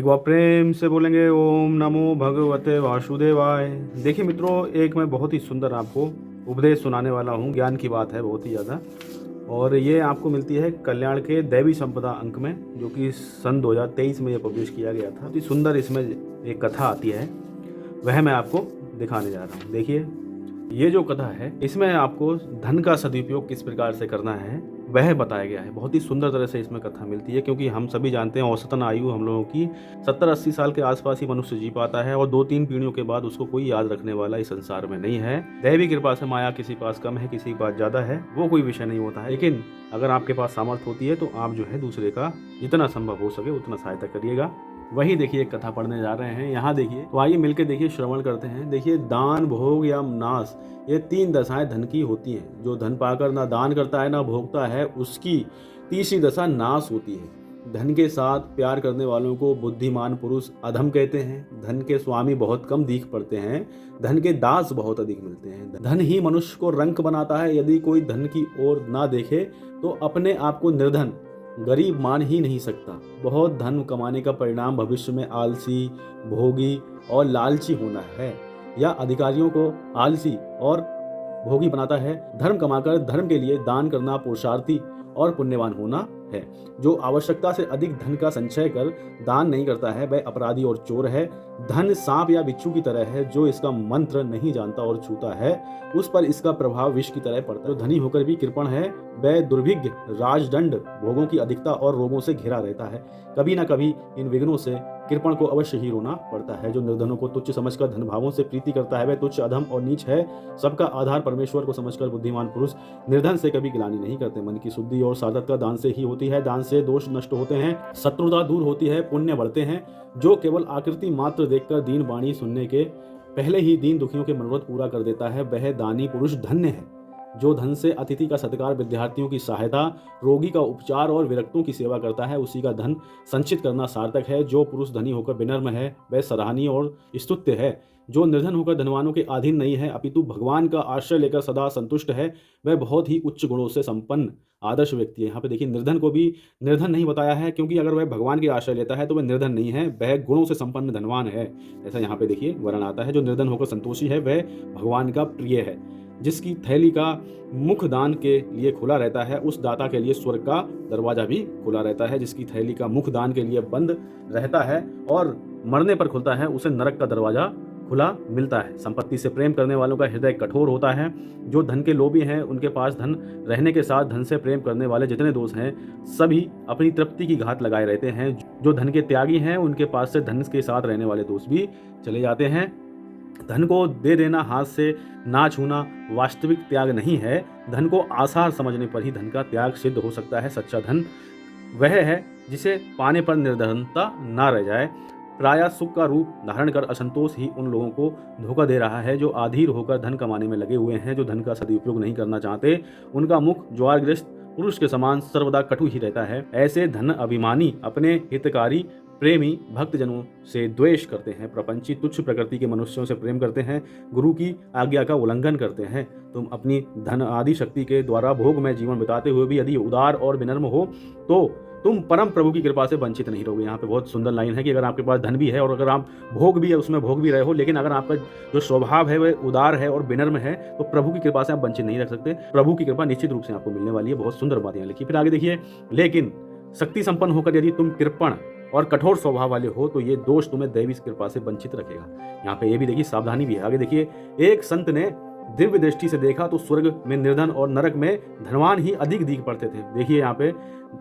बार प्रेम से बोलेंगे ओम नमो भगवते वासुदेवाय। देखिए मित्रों, एक मैं बहुत ही सुंदर आपको उपदेश सुनाने वाला हूँ। ज्ञान की बात है बहुत ही ज़्यादा, और ये आपको मिलती है कल्याण के दैवी संपदा अंक में, जो कि सन 2023 में ये पब्लिश किया गया था। बहुत ही सुंदर इसमें एक कथा आती है, वह मैं आपको दिखाने जा रहा हूँ। देखिए, ये जो कथा है इसमें आपको धन का सदुपयोग किस प्रकार से करना है वह बताया गया है। बहुत ही सुंदर तरह से इसमें कथा मिलती है, क्योंकि हम सभी जानते हैं औसतन आयु हम लोगों की 70-80 साल के आसपास ही मनुष्य जी पाता है, और 2-3 पीढ़ियों के बाद उसको कोई याद रखने वाला इस संसार में नहीं है। दैवी कृपा से माया किसी के पास कम है, किसी के पास ज़्यादा है, वो कोई विषय नहीं होता है। लेकिन अगर आपके पास सामर्थ्य होती है तो आप जो है दूसरे का जितना संभव हो सके उतना सहायता करिएगा। वही देखिए एक कथा पढ़ने जा रहे हैं यहाँ। देखिए, तो आइए मिलकर देखिए, श्रवण करते हैं। देखिए, दान, भोग या नाश, ये 3 दशाएं धन की होती हैं। जो धन पाकर ना दान करता है ना भोगता है, उसकी तीसरी दशा नाश होती है। धन के साथ प्यार करने वालों को बुद्धिमान पुरुष अधम कहते हैं। धन के स्वामी बहुत कम दिख पड़ते हैं, धन के दास बहुत अधिक मिलते हैं। धन ही मनुष्य को रंक बनाता है। यदि कोई धन की ओर ना देखे तो अपने आप को निर्धन, गरीब मान ही नहीं सकता। बहुत धन कमाने का परिणाम भविष्य में आलसी, भोगी और लालची होना है, या अधिकारियों को आलसी और भोगी बनाता है। धर्म कमाकर धर्म के लिए दान करना पुरुषार्थी और पुण्यवान होना है। जो आवश्यकता से अधिक धन का संचय कर दान नहीं करता है वह अपराधी और चोर है। धन सांप या बिच्छू की तरह है, जो इसका मंत्र नहीं जानता और छूता है उस पर इसका प्रभाव विष की तरह पड़ता है। जो धनी होकर भी कृपण है वह दुर्भिक्ष, राजदंड, भोगों की अधिकता और रोगों से घिरा रहता है। कभी न कभी इन विघ्नों से कृपण को अवश्य ही रोना पड़ता है। जो निर्धनों को तुच्छ समझकर धन भावों से प्रीति करता है वह तुच्छ, अधम और नीच है। सबका आधार परमेश्वर को समझकर बुद्धिमान पुरुष निर्धन से कभी गिलानी नहीं करते। मन की शुद्धि और साधकता दान से ही होती है। दान से दोष नष्ट होते हैं, शत्रुता दूर होती है, पुण्य बढ़ते हैं। जो केवल आकृति मात्र देखकर दीन वाणी सुनने के पहले ही दीन दुखियों के मनोरथ पूरा कर देता है वह दानी पुरुष धन्य है। जो धन से अतिथि का सत्कार, विद्यार्थियों की सहायता, रोगी का उपचार और विरक्तों की सेवा करता है उसी का धन संचित करना सार्थक है। जो पुरुष धनी होकर विनम्र है वह सराहनीय और स्तुत्य है। जो निर्धन होकर धनवानों के अधीन नहीं है अपितु भगवान का आश्रय लेकर सदा संतुष्ट है वह बहुत ही उच्च गुणों से संपन्न आदर्श व्यक्ति है। यहाँ पे देखिए, निर्धन को भी निर्धन नहीं बताया है, क्योंकि अगर वह भगवान के आश्रय लेता है तो वह निर्धन नहीं है, वह गुणों से संपन्न धनवान है। ऐसा यहाँ पे देखिए वर्ण आता है। जो निर्धन होकर संतोषी है वह भगवान का प्रिय है। जिसकी थैली का मुख दान के लिए खुला रहता है उस दाता के लिए स्वर्ग का दरवाजा भी खुला रहता है। जिसकी थैली का मुख दान के लिए बंद रहता है और मरने पर खुलता है उसे नरक का दरवाजा खुला मिलता है। संपत्ति से प्रेम करने वालों का हृदय कठोर होता है। जो धन के लोभी हैं उनके पास धन रहने के साथ धन से प्रेम करने वाले जितने दोस्त हैं सभी अपनी तृप्ति की घात लगाए रहते हैं। जो धन के त्यागी हैं उनके पास से धन के साथ रहने वाले दोस्त भी चले जाते हैं। धन को दे देना, हाथ से ना छूना वास्तविक त्याग नहीं है। धन को आसार समझने पर ही धन का त्याग सिद्ध हो सकता है। सच्चा धन वह है जिसे पाने पर निर्धनता ना रह जाए। प्रायः सुख का रूप धारण कर असंतोष ही उन लोगों को धोखा दे रहा है जो आधीर होकर धन कमाने में लगे हुए हैं। जो धन का सदुपयोग नहीं करना चाहते उनका मुख ज्वारग्रस्त पुरुष के समान सर्वदा कटु ही रहता है। ऐसे धन अभिमानी अपने हितकारी प्रेमी भक्तजनों से द्वेष करते हैं। प्रपंची तुच्छ प्रकृति के मनुष्यों से प्रेम करते हैं। गुरु की आज्ञा का उल्लंघन करते हैं। तुम अपनी धन आदि शक्ति के द्वारा भोग में जीवन बिताते हुए भी यदि उदार और विनम्र हो तो तुम परम प्रभु की कृपा से वंचित नहीं रहोगे। यहाँ पे बहुत सुंदर लाइन है कि अगर आपके पास धन भी है और अगर आप भोग भी है उसमें भोग भी रहे हो, लेकिन अगर आपका जो स्वभाव है वह उदार है और विनम्र है तो प्रभु की कृपा से आप वंचित नहीं रख सकते। प्रभु की कृपा निश्चित रूप से आपको मिलने वाली है। बहुत सुंदर बात यहाँ लिखी। फिर आगे देखिए, लेकिन शक्ति संपन्न होकर यदि तुम कृपण और कठोर स्वभाव वाले हो तो ये दोष तुम्हें दैवी कृपा से वंचित रखेगा। यहाँ पे ये भी देखिए सावधानी भी है। आगे देखिए, एक संत ने दिव्य दृष्टि से देखा तो स्वर्ग में निर्धन और नरक में धनवान ही अधिक दिख पड़ते थे। देखिए यहाँ पे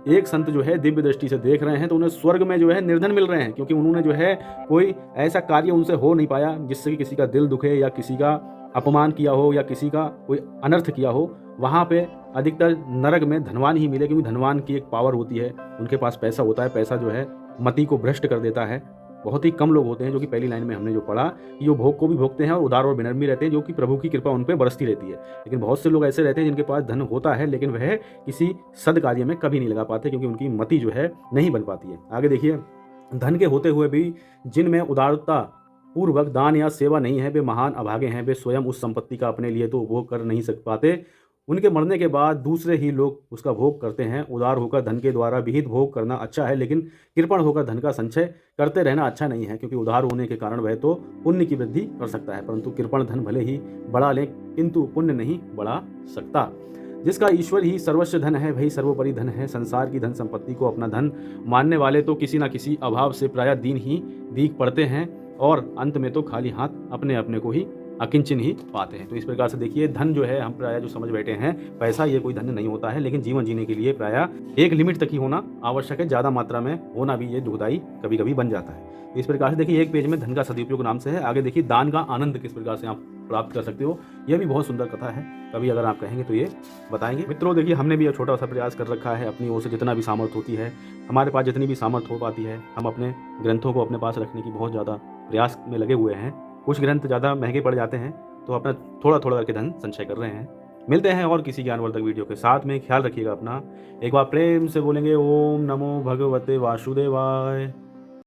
एक संत जो है दिव्य दृष्टि से देख रहे हैं तो उन्हें स्वर्ग में जो है निर्धन मिल रहे हैं, क्योंकि उन्होंने जो है कोई ऐसा कार्य उनसे हो नहीं पाया जिससे कि किसी का दिल दुखे या किसी का अपमान किया हो या किसी का कोई अनर्थ किया हो। वहाँ पे अधिकतर नरक में धनवान ही मिले, क्योंकि धनवान की एक पावर होती है, उनके पास पैसा होता है। पैसा जो है मति को भ्रष्ट कर देता है। बहुत ही कम लोग होते हैं जो कि पहली लाइन में हमने जो पढ़ा कि जो भोग को भी भोगते हैं और उदार और विनम्र भी रहते हैं, जो कि प्रभु की कृपा उन पर बरसती रहती है। लेकिन बहुत से लोग ऐसे रहते हैं जिनके पास धन होता है लेकिन वह किसी सद कार्य में कभी नहीं लगा पाते, क्योंकि उनकी मति जो है नहीं बन पाती है। आगे देखिए, धन के होते हुए भी जिनमें उदारता पूर्वक दान या सेवा नहीं है वे महान अभागे हैं। वे स्वयं उस संपत्ति का अपने लिए तो उपभोग कर नहीं सक पाते उनके मरने के बाद दूसरे ही लोग उसका भोग करते हैं। उदार होकर धन के द्वारा विहित भोग करना अच्छा है, लेकिन कृपण होकर धन का संचय करते रहना अच्छा नहीं है, क्योंकि उदार होने के कारण वह तो पुण्य की वृद्धि कर सकता है, परंतु कृपण धन भले ही बढ़ा ले किंतु पुण्य नहीं बढ़ा सकता। जिसका ईश्वर ही सर्वस्व धन है वही सर्वोपरि धन है। संसार की धन संपत्ति को अपना धन मानने वाले तो किसी न किसी अभाव से प्रायः दीन ही दीख पड़ते हैं और अंत में तो खाली हाथ अपने अपने को ही अकिंचन ही पाते हैं। तो इस प्रकार से देखिए, धन जो है हम प्रायः जो समझ बैठे हैं पैसा, ये कोई धन नहीं होता है, लेकिन जीवन जीने के लिए प्रायः एक लिमिट तक ही होना आवश्यक है। ज़्यादा मात्रा में होना भी ये दुखदायी कभी कभी बन जाता है। इस प्रकार से देखिए, एक पेज में धन का सदुपयोग नाम से है। आगे देखिए, दान का आनंद किस प्रकार से आप प्राप्त कर सकते हो, यह भी बहुत सुंदर कथा है। कभी अगर आप कहेंगे तो ये बताएंगे। मित्रों देखिए, हमने भी एक छोटा सा प्रयास कर रखा है अपनी ओर से, जितना भी सामर्थ्य होती है हमारे पास, जितनी भी सामर्थ्य हो पाती है, हम अपने ग्रंथों को अपने पास रखने की बहुत ज़्यादा प्रयास में लगे हुए हैं। कुछ ग्रंथ ज़्यादा महंगे पड़ जाते हैं तो अपना थोड़ा थोड़ा करके धन संचय कर रहे हैं। मिलते हैं और किसी ज्ञानवर्धक वीडियो के साथ में। ख्याल रखिएगा अपना। एक बार प्रेम से बोलेंगे ओम नमो भगवते वासुदेवाय।